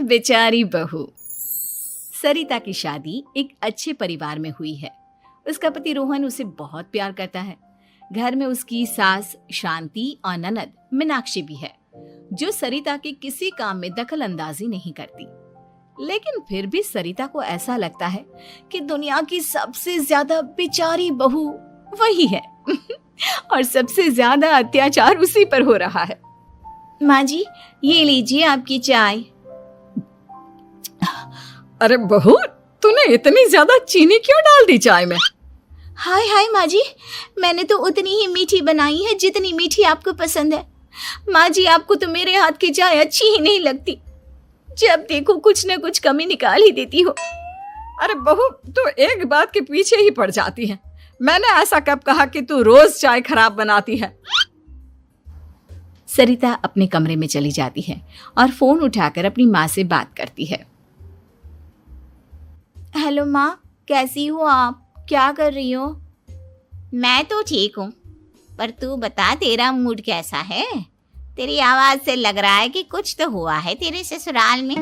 बेचारी बहू। सरिता की शादी एक अच्छे परिवार में हुई है। उसका पति रोहन उसे बहुत प्यार करता है। घर में उसकी सास शांति और ननद मीनाक्षी भी है, जो सरिता के किसी काम में दखल अंदाजी नहीं करती। लेकिन फिर भी सरिता को ऐसा लगता है कि दुनिया की सबसे ज्यादा बेचारी बहू वही है और सबसे ज्यादा अत्याचार उसी पर हो रहा है। माँ जी, ये लीजिए आपकी चाय। अरे बहू, तूने इतनी ज्यादा चीनी क्यों डाल दी चाय में? हाय हाय माँ जी, मैंने तो उतनी ही मीठी बनाई है जितनी मीठी आपको पसंद है। माँ जी, आपको तो मेरे हाथ की चाय अच्छी ही नहीं लगती। जब देखो कुछ न कुछ कमी निकाल ही देती हो। अरे बहू, तू एक बात के पीछे ही पड़ जाती है। मैंने ऐसा कब कहा कि तू रोज चाय खराब बनाती है? सरिता अपने कमरे में चली जाती है और फोन उठाकर अपनी माँ से बात करती है। हेलो माँ, कैसी हो आप? क्या कर रही हो? मैं तो ठीक हूँ, पर तू बता, तेरा मूड कैसा है? तेरी आवाज से लग रहा है कि कुछ तो हुआ है तेरे ससुराल में।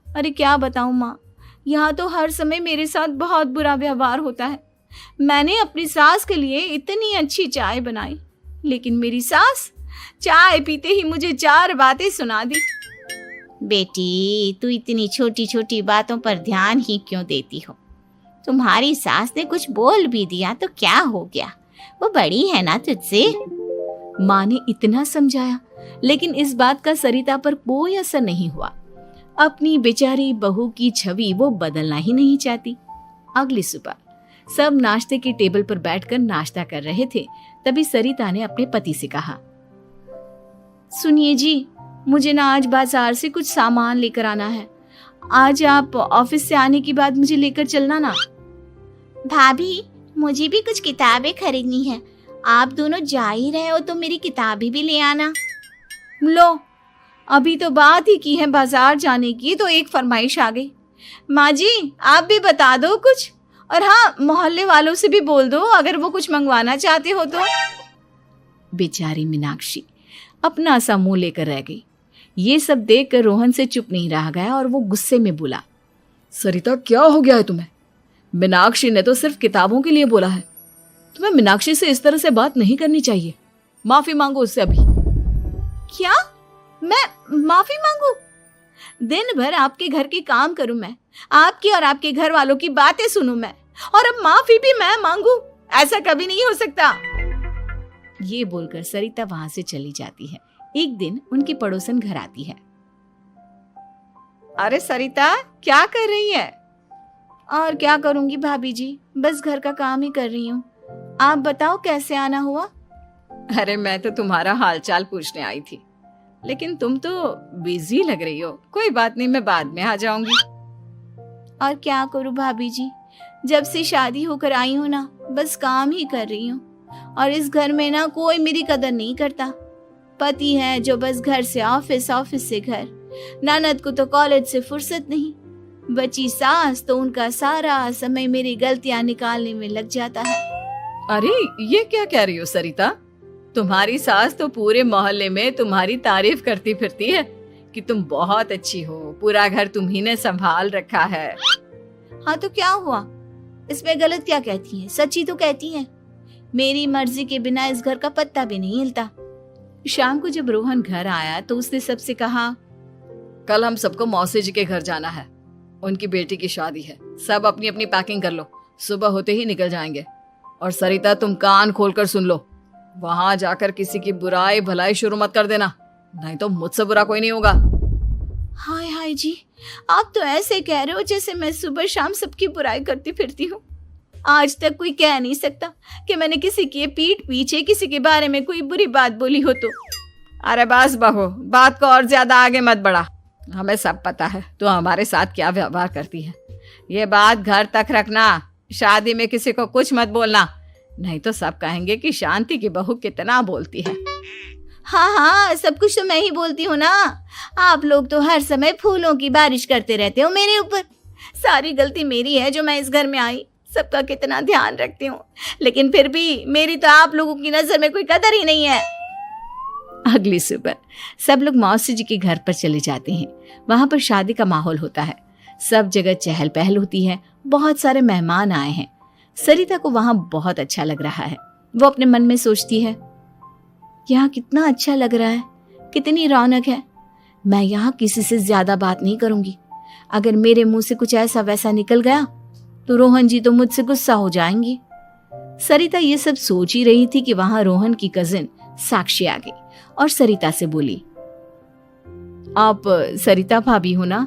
अरे क्या बताऊँ माँ, यहाँ तो हर समय मेरे साथ बहुत बुरा व्यवहार होता है। मैंने अपनी सास के लिए इतनी अच्छी चाय बनाई, लेकिन मेरी सास चाय पीते ही मुझे 4 बातें सुना दी। बेटी, तू इतनी छोटी छोटी बातों पर ध्यान ही क्यों देती हो? तुम्हारी सास ने कुछ बोल भी दिया तो क्या हो गया, वो बड़ी है ना तुझसे। माँ ने इतना समझाया, लेकिन इस बात का सरिता पर कोई असर नहीं हुआ। अपनी बेचारी बहू की छवि वो बदलना ही नहीं चाहती। अगली सुबह सब नाश्ते के टेबल पर बैठकर नाश्ता कर रहे थे, तभी सरिता ने अपने पति से कहा, सुनिए जी, मुझे ना आज बाजार से कुछ सामान लेकर आना है। आज आप ऑफिस से आने के बाद मुझे लेकर चलना ना। भाभी, मुझे भी कुछ किताबें खरीदनी है। आप दोनों जा ही रहे हो तो मेरी किताबें भी ले आना। लो, अभी तो बात ही की है बाजार जाने की, तो एक फरमाइश आ गई। माँ जी, आप भी बता दो कुछ, और हाँ, मोहल्ले वालों से भी बोल दो अगर वो कुछ मंगवाना चाहते हो तो। बेचारी मीनाक्षी अपना सा मुंह लेकर रह गई। ये सब देखकर रोहन से चुप नहीं रह गया और वो गुस्से में बोला, सरिता, क्या हो गया है तुम्हें? मीनाक्षी ने तो सिर्फ किताबों के लिए बोला है। तुम्हें मीनाक्षी से इस तरह से बात नहीं करनी चाहिए। माफी मांगो उससे अभी। क्या? मैं माफी मांगू? दिन भर आपके घर के काम करूं मैं, आपकी और आपके घर वालों की बातें सुनूं मैं, और अब माफी भी मैं मांगू? ऐसा कभी नहीं हो सकता। ये बोलकर सरिता वहां से चली जाती है। एक दिन उनकी पड़ोसन घर आती है। अरे सरिता, क्या कर रही है? और क्या करूंगी भाभी जी, बस घर का काम ही कर रही हूँ। आप बताओ कैसे आना हुआ? अरे मैं तो तुम्हारा हालचाल पूछने आई थी, लेकिन तुम तो बिजी लग रही हो। कोई बात नहीं, मैं बाद में आ जाऊंगी। और क्या करूं भाभी जी, जब से शादी होकर आई हूँ ना, बस काम ही कर रही हूँ। और इस घर में ना कोई मेरी कदर नहीं करता। पति है जो बस घर से ऑफिस, ऑफिस से घर। ननद को तो कॉलेज से फुर्सत नहीं। बची सास तो उनका सारा समय मेरी गलतियां निकालने में लग जाता है। अरे ये क्या कह रही हो सरिता? तुम्हारी सास तो पूरे मोहल्ले में तुम्हारी तारीफ करती फिरती है कि तुम बहुत अच्छी हो, पूरा घर तुम्ही ने संभाल रखा है। हाँ तो क्या हुआ, इसमें गलत क्या कहती है? सच्ची तो कहती है। मेरी मर्जी के बिना इस घर का पत्ता भी नहीं हिलता। शाम को जब रोहन घर आया तो उसने सबसे कहा, कल हम सबको मौसी जी के घर जाना है, उनकी बेटी की शादी है। सब अपनी अपनी पैकिंग कर लो, सुबह होते ही निकल जाएंगे। और सरिता, तुम कान खोलकर सुन लो, वहां जाकर किसी की बुराई भलाई शुरू मत कर देना, नहीं तो मुझसे बुरा कोई नहीं होगा। हाय हाय जी, आप तो ऐसे कह रहे हो जैसे मैं सुबह शाम सबकी बुराई करती फिरती हूँ। आज तक कोई कह नहीं सकता कि मैंने किसी की पीठ पीछे किसी के बारे में कोई बुरी बात बोली हो तो। अरे बस बहू, बात को और ज्यादा आगे मत बढ़ा। हमें सब पता है तू हमारे साथ क्या व्यवहार करती है। ये बात घर तक रखना, शादी में किसी को कुछ मत बोलना, नहीं तो सब कहेंगे कि शांति की बहू कितना बोलती है। हाँ हाँ, सब कुछ तो मैं ही बोलती हूँ ना। आप लोग तो हर समय फूलों की बारिश करते रहते हो मेरे ऊपर। सारी गलती मेरी है जो मैं इस घर में आई। सबका कितना ध्यान रखती हूँ, लेकिन फिर भी मेरी तो आप लोगों की नजर में कोई कदर ही नहीं है। अगली सुबह सब लोग मौसी जी के घर पर चले जाते हैं। वहां पर शादी का माहौल होता है, सब जगह चहल पहल होती है, बहुत सारे मेहमान आए हैं। सरिता को वहां बहुत अच्छा लग रहा है। वो अपने मन में सोचती है, यहाँ कितना अच्छा लग रहा है, कितनी रौनक है। मैं यहाँ किसी से ज्यादा बात नहीं करूंगी। अगर मेरे मुंह से कुछ ऐसा वैसा निकल गया तो रोहन जी तो मुझसे गुस्सा हो जाएंगी। सरिता ये सब सोच ही रही थी कि वहां रोहन की कजिन साक्षी आ गई और सरिता से बोली, आप सरिता भाभी हो ना?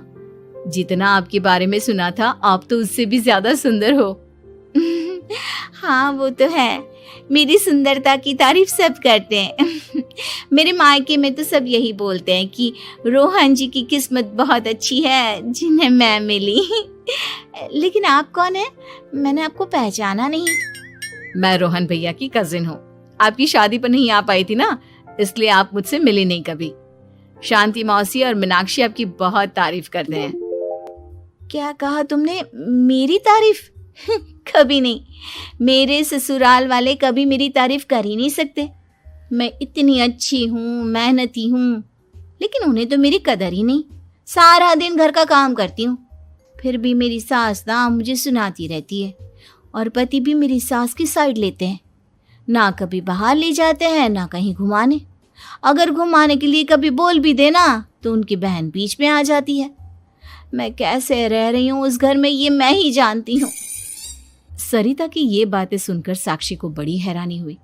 जितना आपके बारे में सुना था, आप तो उससे भी ज्यादा सुंदर हो। हाँ वो तो है, मेरी सुंदरता की तारीफ सब करते हैं। मेरे मायके में तो सब यही बोलते हैं कि रोहन जी की किस्मत बहुत अच्छी है जिन्हें मैं मिली। लेकिन आप कौन है? मैंने आपको पहचाना नहीं। मैं रोहन भैया की कजिन हूँ। आपकी शादी पर नहीं आ पाई थी ना, इसलिए आप मुझसे मिली नहीं कभी। शांति मौसी और मीनाक्षी आपकी बहुत तारीफ करते हैं। क्या कहा तुमने? मेरी तारीफ? कभी नहीं। मेरे ससुराल वाले कभी मेरी तारीफ कर ही नहीं सकते। मैं इतनी अच्छी हूँ, मेहनती हूँ, लेकिन उन्हें तो मेरी कदर ही नहीं। सारा दिन घर का काम करती हूँ, फिर भी मेरी सास ना मुझे सुनाती रहती है, और पति भी मेरी सास की साइड लेते हैं। ना कभी बाहर ले जाते हैं, ना कहीं घुमाने। अगर घुमाने के लिए कभी बोल भी देना तो उनकी बहन बीच में आ जाती है। मैं कैसे रह रही हूँ उस घर में, ये मैं ही जानती हूँ। सरिता की ये बातें सुनकर साक्षी को बड़ी हैरानी हुई।